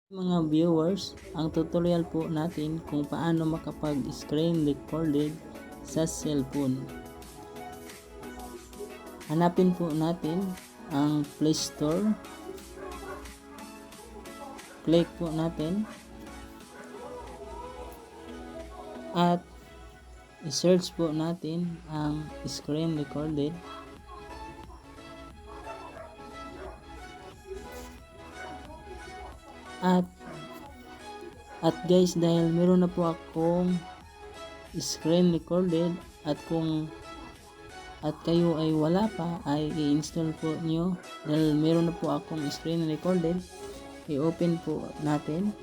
Mga viewers, ang tutorial po natin kung paano makapag-screen recorded sa cellphone. Hanapin po natin ang Play Store. Click po natin at i-search po natin ang screen recorded. At guys, dahil meron na po akong screen recorded at kayo ay wala pa, ay i-install po nyo. Dahil meron na po akong screen recorded, i-open po natin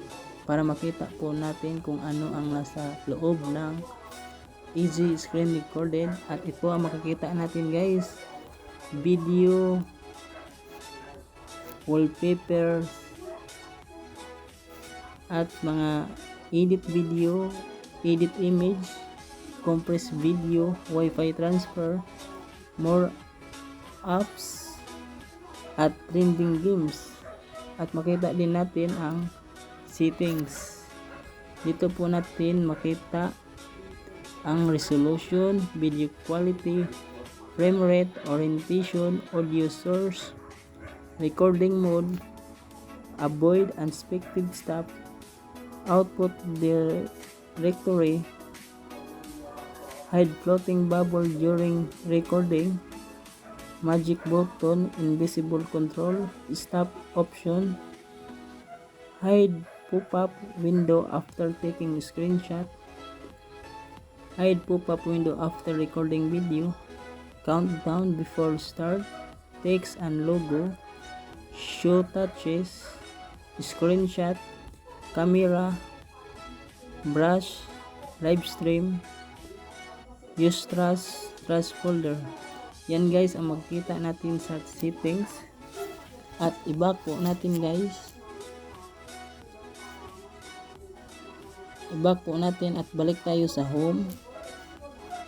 para makita po natin kung ano ang nasa loob ng Easy Screen Recorded. At ito ang makikita natin guys: video, wallpaper, at mga edit video, edit image, compress video, wifi transfer, more apps, at trending games. At makita din natin ang settings. Dito po natin makita ang resolution, video quality, frame rate, orientation, audio source, recording mode, avoid unexpected stop, output directory, hide floating bubble during recording, magic button, invisible control, stop option, hide pop-up window after taking screenshot, hide pop-up window after recording video, countdown before start, text and logo, show touches, screenshot, camera, brush, live stream, use trash folder. Yan guys ang makikita natin sa settings. At i-back po natin guys. I-back po natin at balik tayo sa home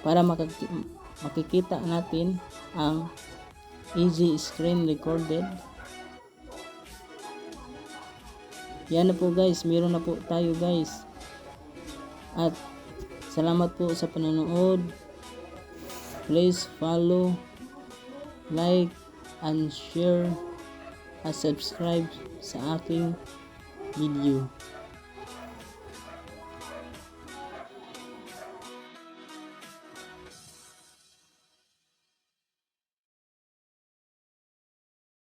para makikita natin ang Easy Screen Recorded. Yan na po guys, meron na po tayo guys. At salamat po sa panonood. Please follow, like, and share at subscribe sa aking video.